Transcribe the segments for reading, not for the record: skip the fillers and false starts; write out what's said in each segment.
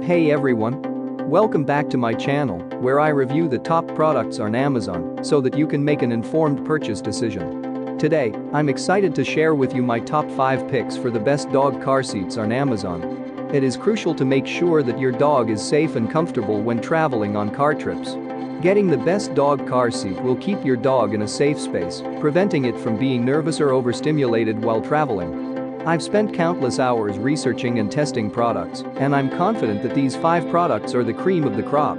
Hey everyone! Welcome back to my channel, where I review the top products on Amazon so that you can make an informed purchase decision. Today, I'm excited to share with you my top 5 picks for the best dog car seats on Amazon. It is crucial to make sure that your dog is safe and comfortable when traveling on car trips. Getting the best dog car seat will keep your dog in a safe space, preventing it from being nervous or overstimulated while traveling. I've spent countless hours researching and testing products, and I'm confident that these 5 products are the cream of the crop.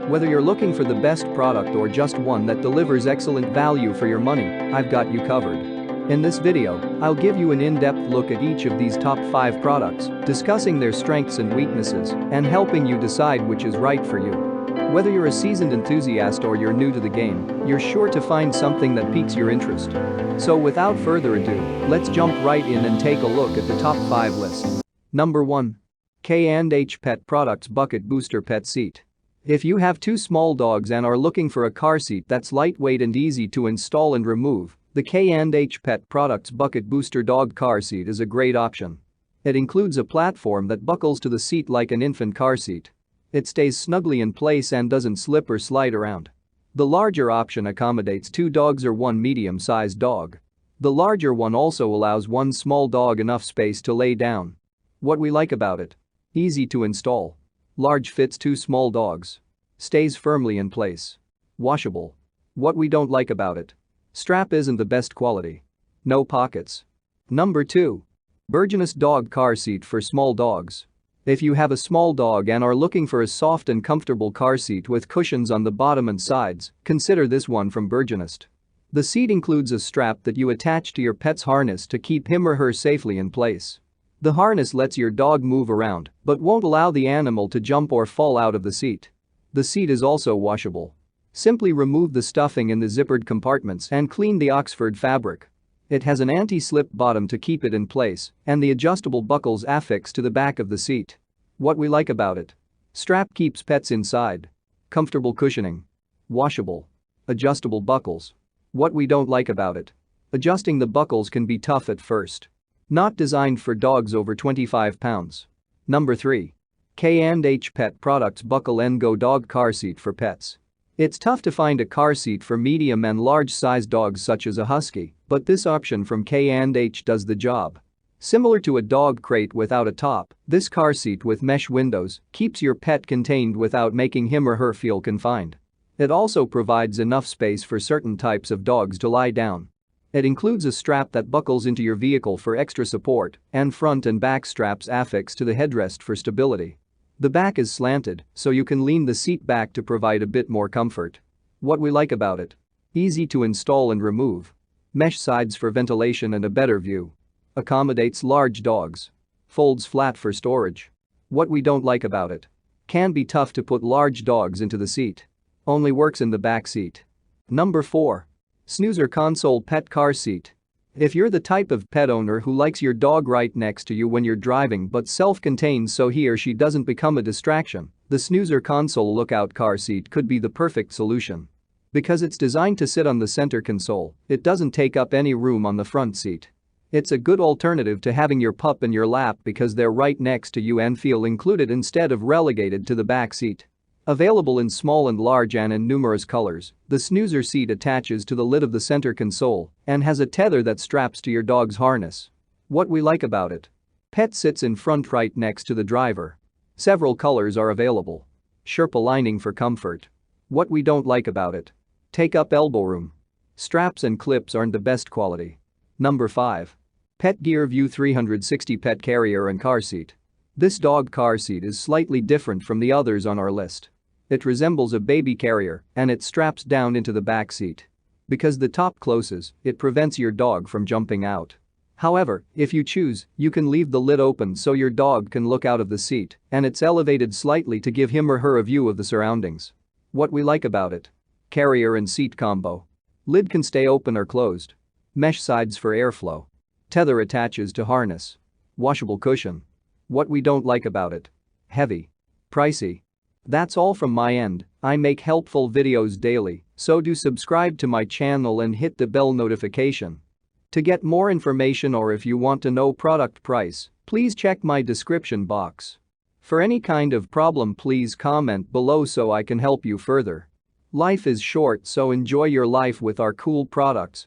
Whether you're looking for the best product or just one that delivers excellent value for your money, I've got you covered. In this video, I'll give you an in-depth look at each of these top 5 products, discussing their strengths and weaknesses, and helping you decide which is right for you. Whether you're a seasoned enthusiast or you're new to the game, you're sure to find something that piques your interest. So without further ado, let's jump right in and take a look at the top 5 list. Number 1. K&H Pet Products Bucket Booster Pet Seat. If you have 2 small dogs and are looking for a car seat that's lightweight and easy to install and remove, the K&H Pet Products Bucket Booster Dog Car Seat is a great option. It includes a platform that buckles to the seat like an infant car seat. It stays snugly in place and doesn't slip or slide around. The larger option accommodates 2 dogs or 1 medium-sized dog. The larger one also allows 1 small dog enough space to lay down. What we like about it: easy to install. Large fits 2 small dogs. Stays firmly in place. Washable. What we don't like about it: strap isn't the best quality. No pockets. Number 2. Burgeonist Dog Car Seat for Small Dogs. If you have a small dog and are looking for a soft and comfortable car seat with cushions on the bottom and sides, consider this one from Burgeonist. The seat includes a strap that you attach to your pet's harness to keep him or her safely in place. The harness lets your dog move around but won't allow the animal to jump or fall out of the seat. The seat is also washable. Simply remove the stuffing in the zippered compartments and clean the Oxford fabric. It has an anti-slip bottom to keep it in place, and the adjustable buckles affix to the back of the seat. What we like about it: strap keeps pets inside. Comfortable cushioning. Washable. Adjustable buckles. What we don't like about it: adjusting the buckles can be tough at first. Not designed for dogs over 25 pounds. Number 3. K&H Pet Products Buckle & Go Dog Car Seat for Pets. It's tough to find a car seat for medium and large-sized dogs such as a husky, but this option from K&H does the job. Similar to a dog crate without a top, this car seat with mesh windows keeps your pet contained without making him or her feel confined. It also provides enough space for certain types of dogs to lie down. It includes a strap that buckles into your vehicle for extra support, and front and back straps affix to the headrest for stability. The back is slanted, so you can lean the seat back to provide a bit more comfort. What we like about it: easy to install and remove. Mesh sides for ventilation and a better view. Accommodates large dogs. Folds flat for storage. What we don't like about it: can be tough to put large dogs into the seat. Only works in the back seat. Number 4. Snoozer Console Pet Car Seat. If you're the type of pet owner who likes your dog right next to you when you're driving but self-contained so he or she doesn't become a distraction, the Snoozer Console Lookout Car Seat could be the perfect solution. Because it's designed to sit on the center console, it doesn't take up any room on the front seat. It's a good alternative to having your pup in your lap because they're right next to you and feel included instead of relegated to the back seat. Available in small and large and in numerous colors, the snoozer seat attaches to the lid of the center console and has a tether that straps to your dog's harness. What we like about it: pet sits in front right next to the driver. Several colors are available. Sherpa lining for comfort. What we don't like about it: take up elbow room. Straps and clips aren't the best quality. Number 5. Pet Gear View 360 Pet Carrier and Car Seat. This dog car seat is slightly different from the others on our list. It resembles a baby carrier and it straps down into the back seat. Because the top closes, it prevents your dog from jumping out. However, if you choose, you can leave the lid open so your dog can look out of the seat, and it's elevated slightly to give him or her a view of the surroundings. What we like about it: carrier and seat combo. Lid can stay open or closed. Mesh sides for airflow. Tether attaches to harness. Washable cushion. What we don't like about it: heavy. Pricey. That's all from my end. I make helpful videos daily, so do subscribe to my channel and hit the bell notification. To get more information or if you want to know product price, please check my description box. For any kind of problem, please comment below so I can help you further. Life is short, so enjoy your life with our cool products.